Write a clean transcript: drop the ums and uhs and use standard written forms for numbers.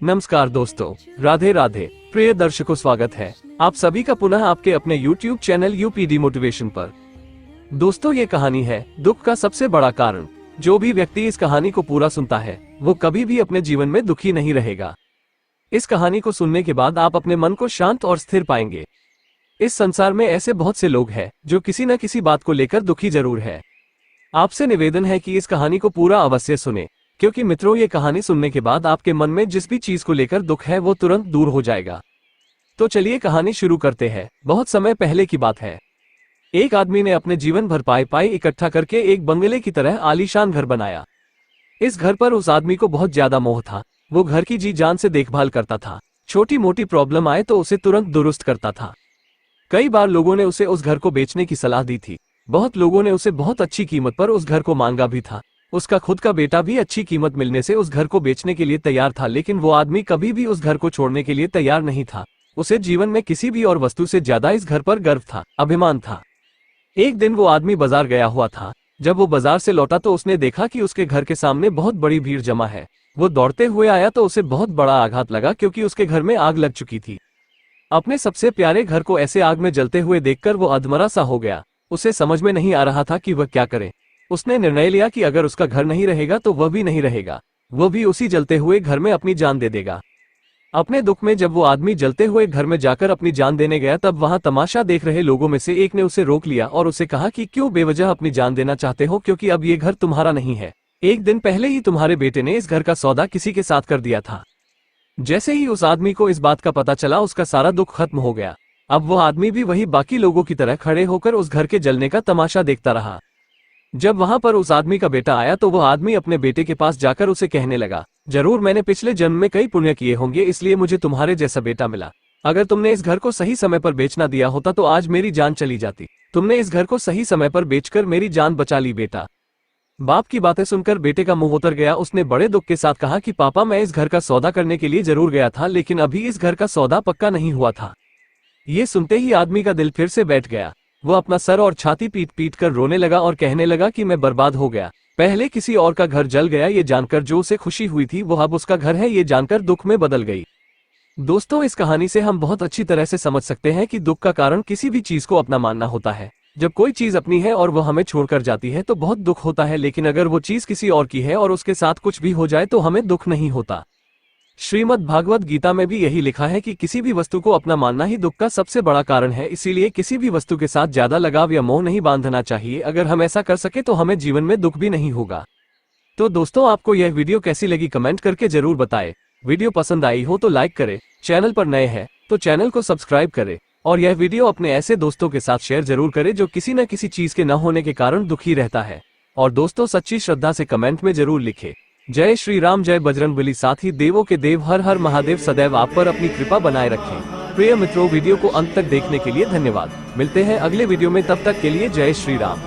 नमस्कार दोस्तों, राधे राधे। प्रिय दर्शकों, स्वागत है आप सभी का पुनः आपके अपने YouTube चैनल यूपीडी मोटिवेशन पर। दोस्तों, ये कहानी है दुख का सबसे बड़ा कारण। जो भी व्यक्ति इस कहानी को पूरा सुनता है वो कभी भी अपने जीवन में दुखी नहीं रहेगा। इस कहानी को सुनने के बाद आप अपने मन को शांत और स्थिर पाएंगे। इस संसार में ऐसे बहुत से लोग हैं जो किसी न किसी बात को लेकर दुखी जरूर है। आपसे निवेदन है कि इस कहानी को पूरा अवश्य सुने, क्योंकि मित्रों, ये कहानी सुनने के बाद आपके मन में जिस भी चीज को लेकर दुख है वो तुरंत दूर हो जाएगा। तो चलिए कहानी शुरू करते हैं। बहुत समय पहले की बात है। एक आदमी ने अपने जीवन भर पाई इकट्ठा करके एक बंगले की तरह आलीशान घर बनाया। इस घर पर उस आदमी को बहुत ज्यादा मोह था। वो घर की जी जान से देखभाल करता था। छोटी मोटी प्रॉब्लम आए तो उसे तुरंत दुरुस्त करता था। कई बार लोगों ने उसे उस घर को बेचने की सलाह दी थी। बहुत लोगों ने उसे बहुत अच्छी कीमत पर उस घर को मांगा भी था। उसका खुद का बेटा भी अच्छी कीमत मिलने से उस घर को बेचने के लिए तैयार था, लेकिन वो आदमी कभी भी उस घर को छोड़ने के लिए तैयार नहीं था। उसे जीवन में किसी भी और वस्तु से ज्यादा इस घर पर गर्व था, अभिमान था। एक दिन वो आदमी बाजार गया हुआ था। जब वो बाजार से लौटा तो उसने देखा कि उसके घर के सामने बहुत बड़ी भीड़ जमा है। वो दौड़ते हुए आया तो उसे बहुत बड़ा आघात लगा, क्योंकि उसके घर में आग लग चुकी थी। अपने सबसे प्यारे घर को ऐसे आग में जलते हुए देखकर वो अधमरा सा हो गया। उसे समझ में नहीं आ रहा था कि वह क्या करे। उसने निर्णय लिया कि अगर उसका घर नहीं रहेगा तो वह भी नहीं रहेगा। वह भी उसी जलते हुए घर में अपनी जान दे देगा। अपने दुख में जब वो आदमी जलते हुए घर में जाकर अपनी जान देने गया, तब वहां तमाशा देख रहे लोगों में से एक ने उसे रोक लिया और उसे कहा कि क्यों बेवजह अपनी जान देना चाहते हो, क्योंकि अब ये घर तुम्हारा नहीं है। एक दिन पहले ही तुम्हारे बेटे ने इस घर का सौदा किसी के साथ कर दिया था। जैसे ही उस आदमी को इस बात का पता चला, उसका सारा दुख खत्म हो गया। अब वो आदमी भी वही बाकी लोगों की तरह खड़े होकर उस घर के जलने का तमाशा देखता रहा। जब वहां पर उस आदमी का बेटा आया तो वह आदमी अपने बेटे के पास जाकर उसे कहने लगा, जरूर मैंने पिछले जन्म में कई पुण्य किए होंगे, इसलिए मुझे तुम्हारे जैसा बेटा मिला। अगर तुमने इस घर को सही समय पर बेच ना दिया होता तो आज मेरी जान चली जाती। तुमने इस घर को सही समय पर बेचकर मेरी जान बचा ली बेटा। बाप की बातें सुनकर बेटे का मुंह उतर गया। उसने बड़े दुख के साथ कहा कि पापा, मैं इस घर का सौदा करने के लिए जरूर गया था, लेकिन अभी इस घर का सौदा पक्का नहीं हुआ था। ये सुनते ही आदमी का दिल फिर से बैठ गया। वो अपना सर और छाती पीट पीट कर रोने लगा और कहने लगा कि मैं बर्बाद हो गया। पहले किसी और का घर जल गया, ये जानकर जो उसे खुशी हुई थी वो अब उसका घर है, ये जानकर दुख में बदल गई। दोस्तों, इस कहानी से हम बहुत अच्छी तरह से समझ सकते हैं कि दुख का कारण किसी भी चीज को अपना मानना होता है। जब कोई चीज अपनी है और वो हमें छोड़कर जाती है तो बहुत दुख होता है, लेकिन अगर वो चीज किसी और की है और उसके साथ कुछ भी हो जाए तो हमें दुख नहीं होता। श्रीमद् भागवत गीता में भी यही लिखा है कि किसी भी वस्तु को अपना मानना ही दुख का सबसे बड़ा कारण है। इसीलिए किसी भी वस्तु के साथ ज्यादा लगाव या मोह नहीं बांधना चाहिए। अगर हम ऐसा कर सके तो हमें जीवन में दुख भी नहीं होगा। तो दोस्तों, आपको यह वीडियो कैसी लगी कमेंट करके जरूर बताएं। वीडियो पसंद आई हो तो लाइक करें, चैनल पर नए हैं तो चैनल को सब्सक्राइब करें और यह वीडियो अपने ऐसे दोस्तों के साथ शेयर जरूर करें जो किसी न किसी चीज के न होने के कारण दुखी रहता है। और दोस्तों, सच्ची श्रद्धा से कमेंट में जरूर लिखें, जय श्री राम, जय बजरंगबली। साथ ही देवों के देव हर हर महादेव सदैव आप पर अपनी कृपा बनाए रखें। प्रिय मित्रों, वीडियो को अंत तक देखने के लिए धन्यवाद। मिलते हैं अगले वीडियो में, तब तक के लिए जय श्री राम।